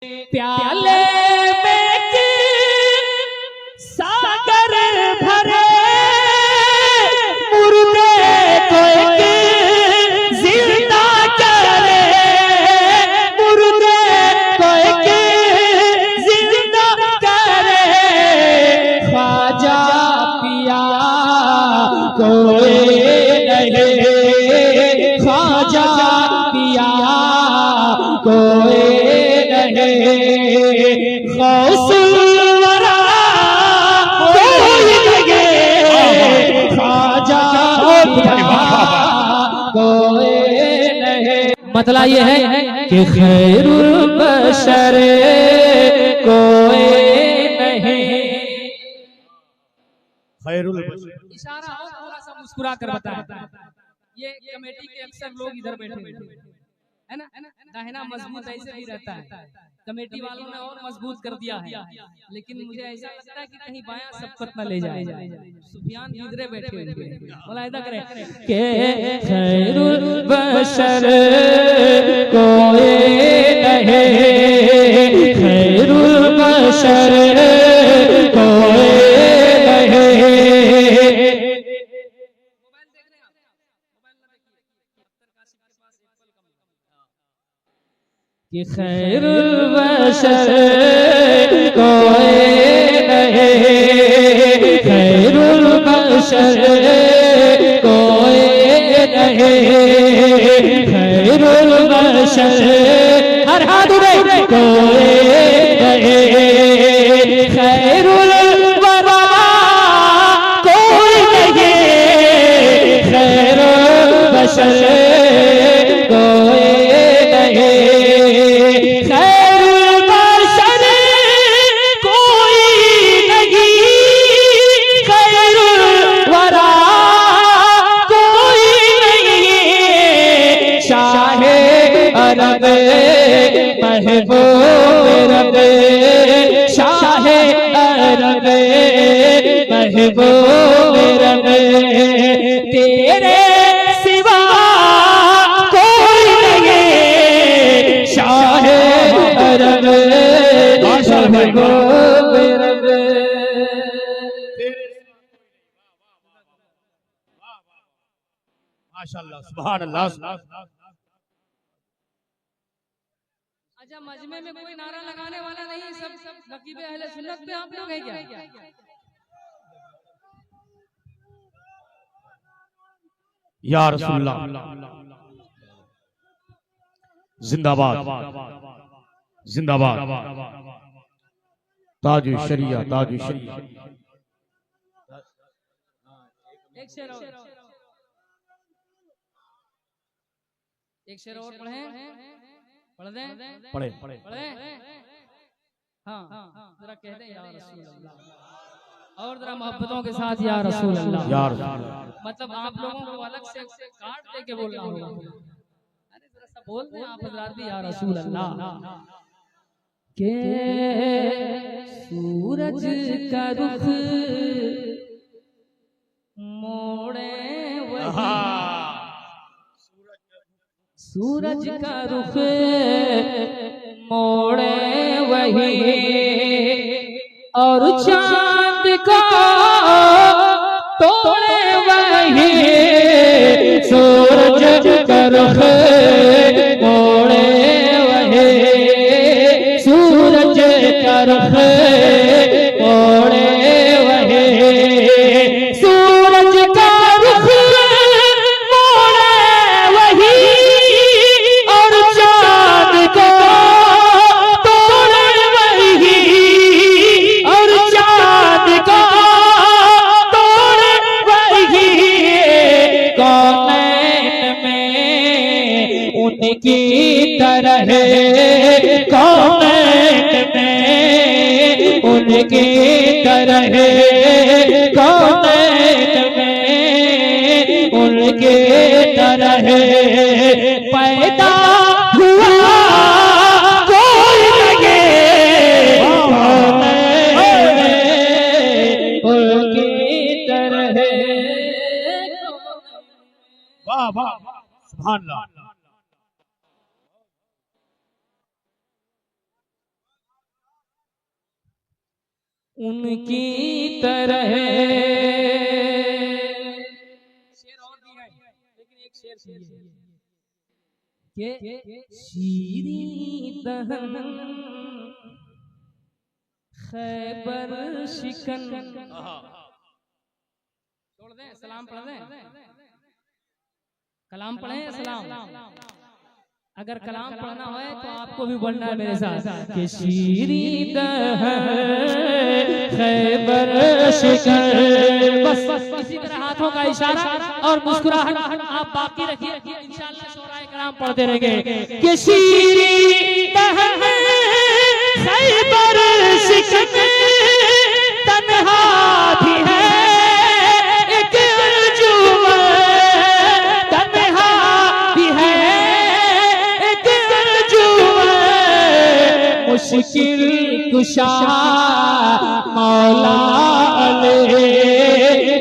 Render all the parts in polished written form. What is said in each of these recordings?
प्याले में के सागर भरे मुर्दे को एक जिंदा करे, मुर्दे को एक जिंदा करे। ख्वाजा पिया कोई नहीं, ख्वाजा पिया कोई गौसुल वरा कोई लगे, ख्वाजा कोई नहीं। मतलब ये है कि खैरुल बशर कोई नहीं। खैरुल बशर इशारा हो थोड़ा सा मुस्कुरा कर बताएं। ये कमेटी के अक्सर लोग इधर बैठे है ना, दाहिना मजबूत ऐसे भी रहता है, कमेटी वालों ने और मजबूत कर दिया है, लेकिन मुझे ऐसा लगता है कि कहीं बायां सबकत न ले जाए। सुफियान इधरे बैठे हुए मुलाहिदा करें के खैरुल बशर कोई नहीं, खैरुल बशर कोई नहीं। कि खैरुल बशर कोई नहीं, खैरुल बशर कोई नहीं, खैरुल बशर हर हाथ में कोई नहीं, खैरुल वरा कोई नहीं, खैरुल बशर कोई नहीं, खैरुल बशर कोई नहीं, खैरुल वरा कोई नहीं। शाहे अरब महबूब रब, शाहे अरब महबूब रब, तेरे सिवा कोई नहीं, शाहे अरब महबूब रब। माशाअल्लाह, सुभान अल्लाह। अच्छा, मजमे में कोई नारा लगाने वाला नहीं, सब नकीबे अहले सुन्नत पे आप लोग हैं क्या? या रसूलुल्लाह जिंदाबाद, जिंदाबाद, ताज शरिया, ताज शरिया। एक शेर और, एक शेर और पढ़ दें, पढ़े पढ़े। हाँ, जरा कह दें या रसूल अल्लाह, और जरा मोहब्बतों के साथ या रसूल अल्लाह, या रसूल अल्लाह। मतलब आप लोगों को अलग से काट दे के बोलना होगा। अरे जरा सा बोल दें आप हजरात भी या रसूल अल्लाह। के सूरज का रुख मोड़े वही, सूरज का रुख मोड़े वही, और चांद को तोड़े वही, सूरज का रुख मोड़े वही, सूरज का रुख मोड़े वही, सूरज का रुख मोड़े वही, और चांद को तोड़े वही, और चांद को तोड़े वही। कौनैन में उनकी तरह, कौनैन में उनकी तरह, कौनैन में उनके तरह पैदा हुआ कोई लगे, उनकी तरह। वाह वाह, सुभान अल्लाह। उनकी तरह। शेर और भी है लेकिन एक शेर सुनिए के शीरी दहन खैबर शिकन। छोड़ दें, सलाम पढ़ दें, कलाम पढ़ें या सलाम? अगर कलाम पढ़ना हो तो आपको भी बोलना है मेरे साथ कि शीरी दहन खैबर शिकन। बस इसी तरह हाथों का इशारा और मुस्कुराहट आप बाकी रखिए, इंशाअल्लाह शोराए कलाम पढ़ते रहेंगे कि शीरी दहन खैबर शिकन तन्हा भी है एक अंजुमन, तन्हा भी है एक अंजुमन, मुश्किल कुशा मौला अले,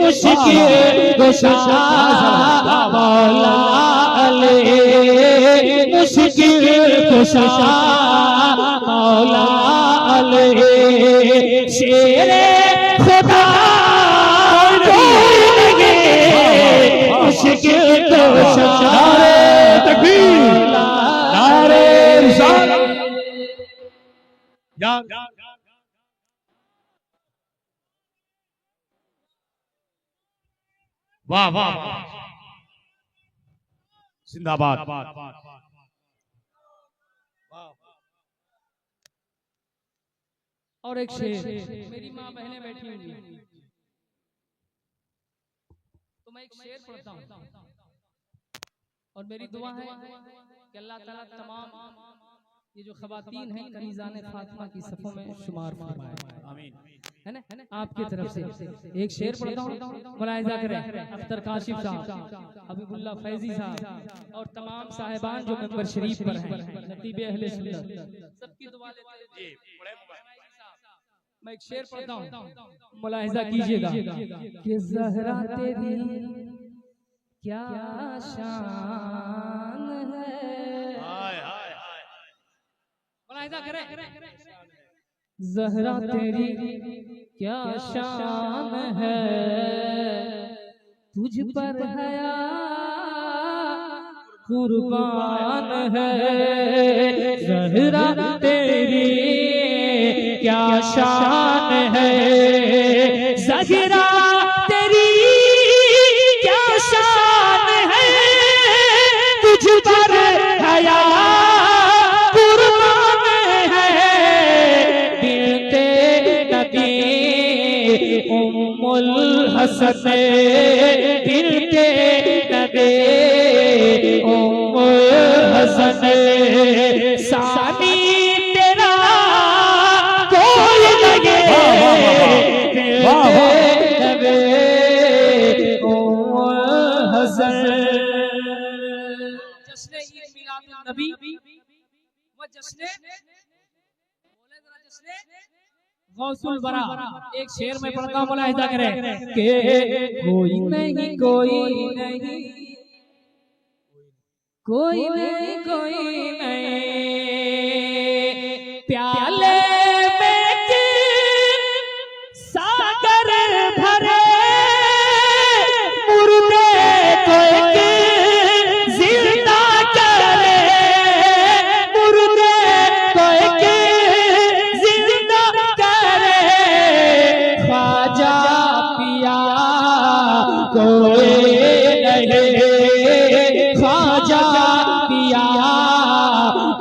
मुश्किल कुशा मौला अले, मुश्किल कुशा मौला अले, शेरे खुदा कोई लगे मुश्किल कुशा। तकबीर, नारे रिसालत। वाह वाह, जिंदाबाद। और एक शेर, मेरी माँ बहनें बैठी हुई तो मैं एक शेर पढ़ता हूँ और मेरी दुआ है कि अल्लाह ताला तमाम ये जो खवातीन हैं कनीज़ान फातिमा की सफ़ों में शुमार फरमाए, आमीन, है ना? आपकी तरफ से एक शेर पढ़ता हूँ, मुलाहिज़ा करें। अख्तर काशिफ साहब, हबीबुल्लाह फैजी साहब और तमाम साहिबान जो मेंबर शरीफ पर हैं, नतीबे अहले सुन्नत, सबकी दुआ लेते हैं। मैं एक शेर पढ़ता हूँ, मुलाहिज़ा कीजिएगा कि ज़हरा तेरी क्या शान है, मुलाहिज़ा करें, ज़हरा तेरी क्या शान है, तुझ पर हया कुर्बान है, ज़हरा तेरी क्या शान है, ज़हरा तेरी क्या शान है, तुझ पर हया कुर्बान है, बिनते नबी उम्मुल हसन, बिनते नबी उम्मुल हसन, सानी तेरा कोई लगे नबी उम्मुल हसन। जश्न ईद मिलादुन नबी व जश्न गौसुल बरा। एक शेर में पढ़ता हूँ, मुलाहिज़ा करें कि कोई नहीं कोई नहीं कोई नहीं कोई नहीं, प्याले में के सागर भरे, मुर्दे को एक जिंदा करे, मुर्दे को एक जिंदा करे, ख्वाजा पिया कोई नहीं, ख्वाजा पिया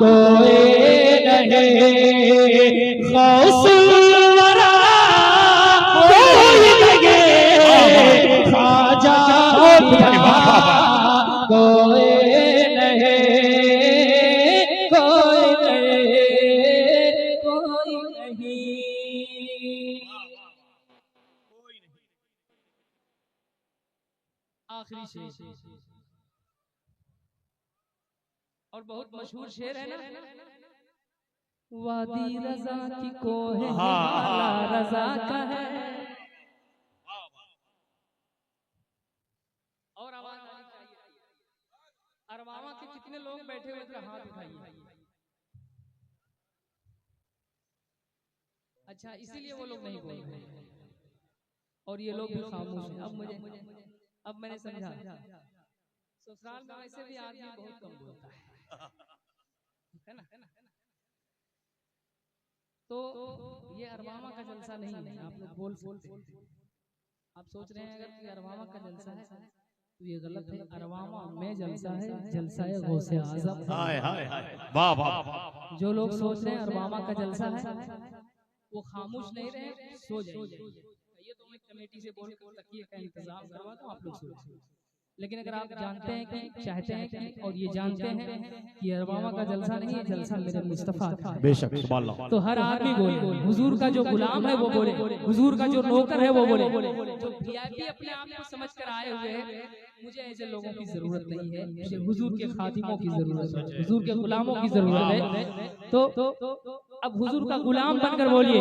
कोई नहीं, गौसुल वरा कोई लगे, ख्वाजा पिया कोई नहीं, कोई नहीं, कोई नहीं। आखिरी शेर और बहुत मशहूर शेर है ना, वादी रजा की कोहे हिमाला रजा का है। और आवाज आनी चाहिए। अरवामा के कितने लोग बैठे हुए थे, हाथ उठाइए। अच्छा, इसीलिए वो लोग नहीं बोल रहे और ये लोग भी खामोश हैं। अब मैंने समझा, ससुराल में वैसे भी आदमी बहुत कम बोलता है ना। तो ये अरबामा का जलसा नहीं है, आप लोग बोल सकते हैं। आप सोच रहे हैं अगर ये अरबामा का जलसा है तो ये गलत है। अरबामा में जलसा है, जलसा है गौसे आज़म। हाय हाय हाय, वाह वाह। जो लोग सोच रहे हैं अरबामा का जलसा है वो खामोश नहीं रहे, सो जाइए। ये तो मैं कमेटी से बोल कर तकिए का इंतजाम करवा दूं, आप लोग सो। लेकिन अगर आप जानते हैं कि चाहते हैं कि और ये जानते हैं कि अरबामा का जलसा नहीं है, जलसा मेरे मुस्तफा का है, बेशक सुभान अल्लाह। तो हर आदमी बोले, हुजूर का जो गुलाम है वो बोले, हुजूर का जो नौकर है वो बोले। जो वीआईपी अपने आप को समझ कर आए हुए हैं, मुझे ऐसे लोगों की जरूरत नहीं है, मुझे हुजूर के खादिमों की जरूरत है, हुजूर के गुलामों की जरूरत है। तो अब हुजूर का गुलाम बनकर बोलिए,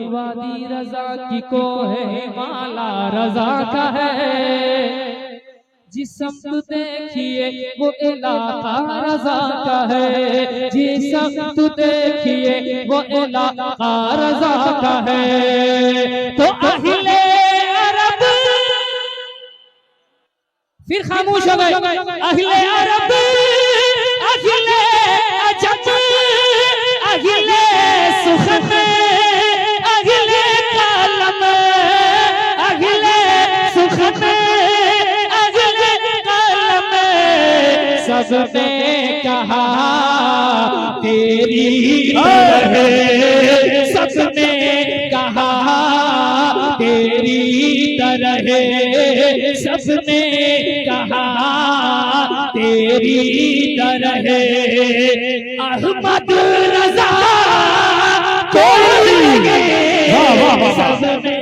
वादी रजा की को है माला रजा का है, जिस समत देखिए वो इलाका रजा का है, जिस समत देखिए वो इलाका रजा का है। तो अहले अरब फिर खामोश हो गए, अहले अरब अहले अजम अहले सुखन अहले कालम अहले सुखन सबने कहा तेरी तरह, सबने कहा तेरी तरह, सबने कहा तेरी तरह। अहमद रजा कोई सबने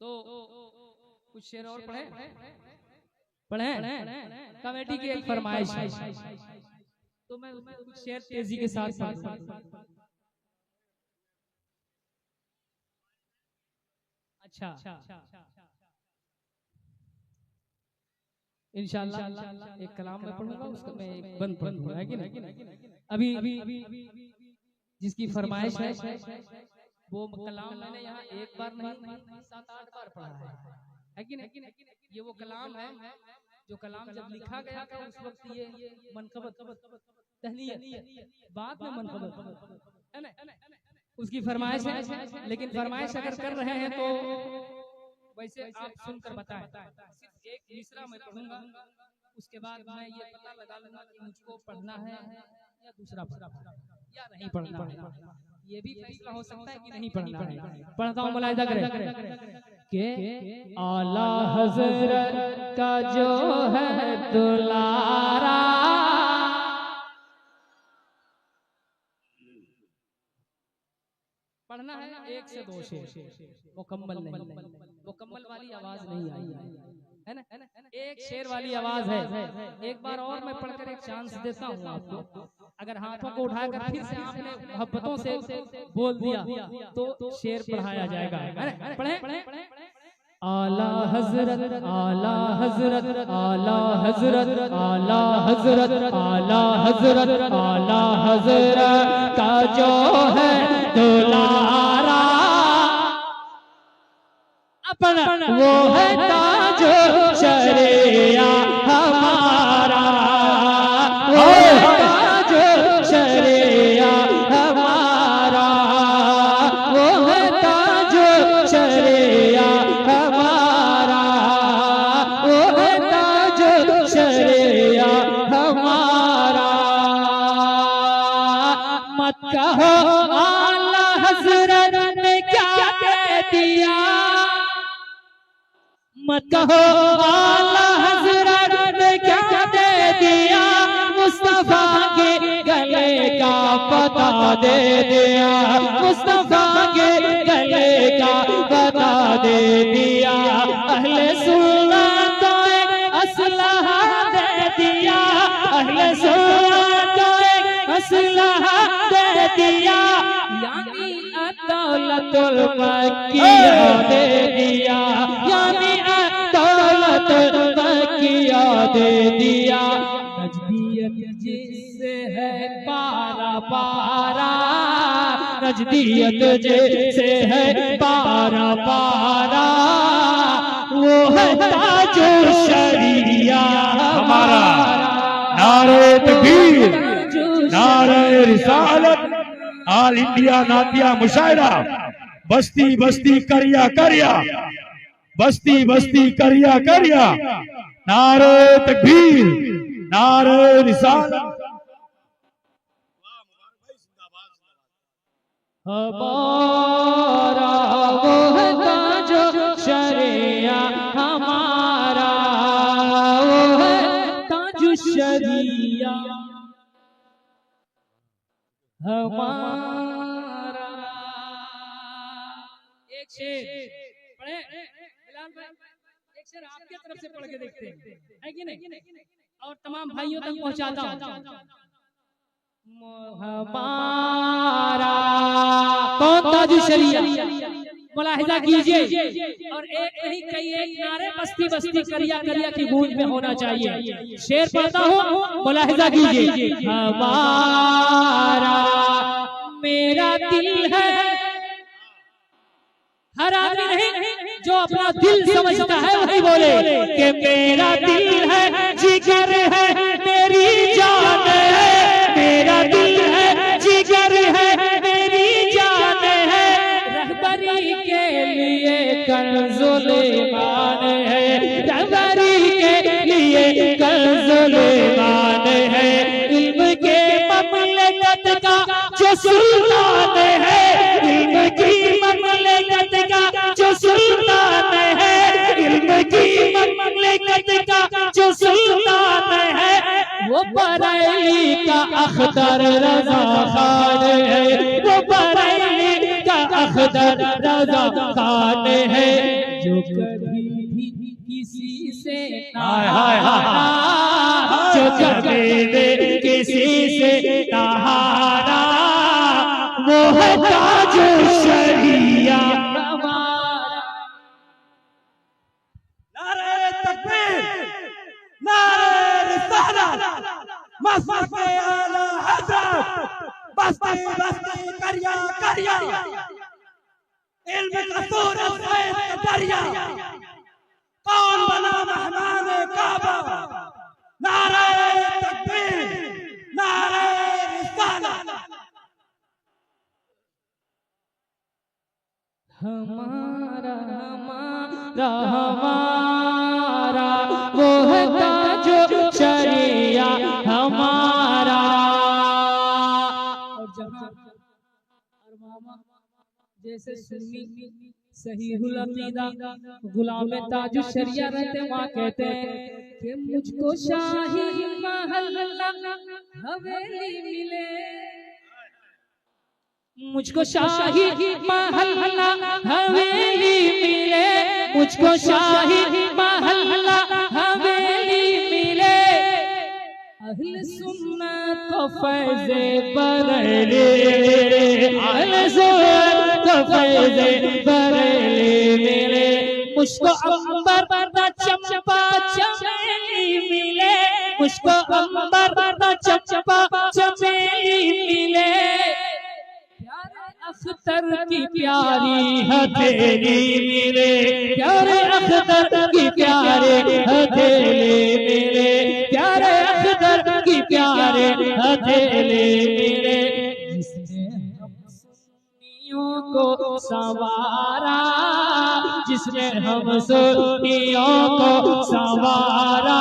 तो कुछ शेर और पढ़े कमेटी की एक फरमाइश है, तो मैं कुछ शेर तेजी के साथ पढ़ूंगा। अच्छा, इंशाल्लाह एक कलाम में पढ़ूंगा, उसका मैं एक बंद पढ़ूंगा, है कि नहीं। अभी जिसकी फरमाइश है वो कलाम मैंने यहाँ एक बार नहीं 7-8 बार पढ़ा है कि नहीं। ये वो कलाम है जो कलाम जब लिखा गया था उस वक्त ये मनकबत तहनीयत बाद में मनकबत है ना, उसकी फरमाइश है। लेकिन फरमाइश अगर कर रहे हैं तो वैसे आप सुनकर बताएं। सिर्फ एक मिसरा मैं पढ़ूंगा, उसके बाद मैं ये पता लगा लूंगा कि मुझको पढ़ना है या दूसरा या नहीं पढ़ना है। ये भी फैसला हो सकता है कि नहीं पढ़ना है। पढ़ता हूँ, मुलाहिजा करें कि आला हज़रत का जो है दुलारा, पढ़ना है 1 से 2 शेर, मुकम्मल नहीं, मुकम्मल वाली आवाज नहीं आई है ना, एक शेर वाली आवाज है। एक बार और मैं पढ़कर एक चांस देता हूँ आपको। अगर हाथों को उठाकर फिर से आपने मोहब्बतों से बोल दिया तो शेर पढ़ाया जाएगा। पढ़े आला हजरत आला हजरत आला हजरत आला हजरत आला हजरत आला हजरत का जो है दुलारा, अपना वो है ताज शरिया हमारा, वो है ताज शरिया हमारा, वो है ताज शरिया हमारा, वो है ताज शरिया हमारा। मत कहो आला हजरत ने क्या कह दिया, मत कहो आला हज़रत ने क्या दे दिया, मुस्तफा के गले का पता दे दिया, मुस्तफा के गले का दिया, अहले सुन्नत को एक असलहा दे दिया, अहले सुन्नत को एक असलहा दे दिया, यानी अदौलतुल मक्किया दे दिया, यानी अदौलतुल मक्किया दे दिया। नजदियत जिससे है पारा पारा, नजदियत जिससे है पारा पारा, वो है ताजो शरिया हमारा। नारे तकबीर, नारे रिसालत, ऑल इंडिया नातिया मुशायरा, बस्ती बस्ती करिया करिया, बस्ती बस्ती करिया करिया, नारे तकबीर, नारे रिसालत। हमारा वो है ताजो शरिया, हमारा वो है ताजो शरिया, हमारा। एक शेर पढ़े बिलाल भाई, एक शेर आपके तरफ से पढ़ के देखते हैं, है कि नहीं, और तमाम भाइयों तक पहुंचाता हूं। हमारा कौन ताजु शरिया, मुलाहिजा कीजिए, और एक नहीं कई एक नारे बस्ती बस्ती करिया करिया की गूंज में होना चाहिए। शेर पढ़ता हूँ, मुलाहिजा कीजिए। हमारा मेरा दिल है, हर आदमी नहीं, जो अपना दिल समझता है वही बोले कि मेरा दिल है, जिगर है, मेरी जान है, मेरा दिल है, जिगर है, मेरी जान है, रहबरी के लिए कंजुल ईमान है, रहबरी के लिए कंजुल ईमान है, इल्म के ममलकत का जो सुल्तान है, इल्म की ममलकत का जो सुल्तान है, इल्म की ममलकत का जो सुल्तान है, वो बरेली का अख्तर रजा खान है, वो बरेली का अख्तर रजा खान है, जो कभी भी किसी से नहारा, जो कभी भी किसी से नहारा, वो है ताजो शरिया हमारा। नारे तकबीर, नारे रिसालत, मसलक आला हज़रत, बस्ती बस्ती करिया करिया, इल्म का सूरज फैज़ का दरिया, कौन बना मेहमान काबा, नारे तकबीर, नारे रिसालत। हमारा हमारा हमारा वो है ताजो शरिया हमारा। और जहाँ जैसे सुन्नी सहीहुल अकीदा गुलाम ताजो शरिया रहते, वहाँ कहते हैं कि मुझको शाही महल हवेली मिले, मुझको शाही महल हवेली मिले, मुझको शाही महल हवेली मिले, अहले सुन्नत को फैज़े बरेली, अहले सुन्नत को फैज़े बरेली मिले, मुझको अंबर का चंपा चमेली मिले, मुझको अंबर का चंपा चमेली मिले, अख्तर की प्यारी हथेली मिले, प्यारे अख्तर की प्यारे हथेली मिले, प्यारे अख्तर की प्यारे हथेली मिले, जिसने हम सुन्नियों को संवारा, जिसने हम सुन्नियों को संवारा,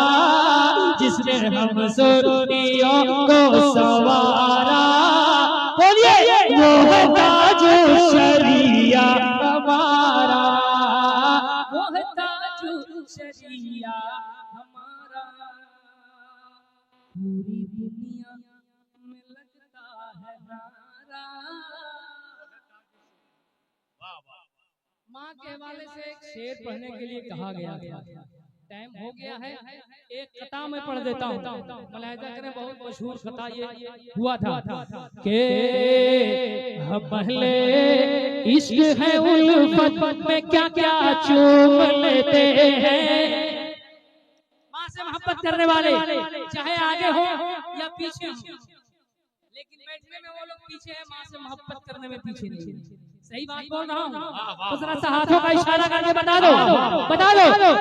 जिसने हम सुन्नियों को संवारा, बोलिए वो है ताजो शरिया हमारा, वो है ताजो शरिया हमारा। पूरी दुनिया में लगता है नारा, माँ के हवाले से एक शेर पढ़ने के लिए कहा गया था। टाइम हो गया है, एक कथा में पढ़ देता हूँ। मुलाहिजा करें, बहुत मशहूर कथा ये हुआ था कि पहले इश्क है उल्फत में क्या क्या चूम लेते हैं। माँ से मोहब्बत करने वाले चाहे आगे हो या पीछे हो, लेकिन बैठने में वो लोग पीछे है, माँ से मोहब्बत करने में पीछे नहीं। सही बात बोल रहा हूँ? तो जरा सा हाथों का इशारा करके बता दो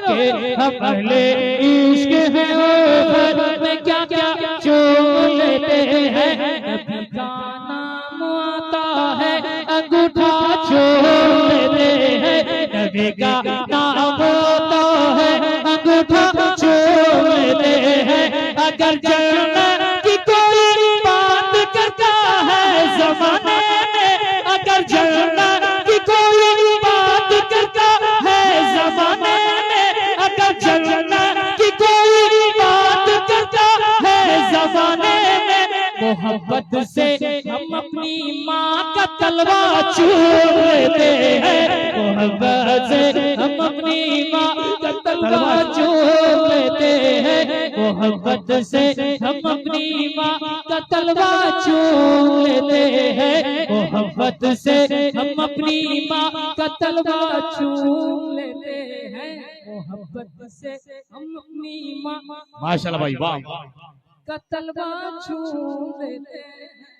कि हम पहले इश्क है उल्फत में क्या क्या चूम लेते हैं। नबी का नाम आता है अंगूठा चूम लेते हैं। नबी का नाम आता है अंगूठा चूम लेते हैं। अगर जन्नत की कोई बात करता है ज़माने में, अगर जन्नत की कोई बात करता है ज़माने में, अगर जन्नत की कोई बात करता है ज़माने में, मोहब्बत से हम अपनी माँ का तलवा चूम लेते हैं। मोहब्बत से हम अपनी माँ का तलवा चूम लेते हैं। मोहब्बत से हम अपनी माँ का तलवा चूम लेते हैं। मोहब्बत से हम अपनी माँ का तलवा चूम लेते हैं। मोहब्बत से हम अपनी माँ माशाल्लाह भाई, वाह। का तलवा चूम लेते हैं।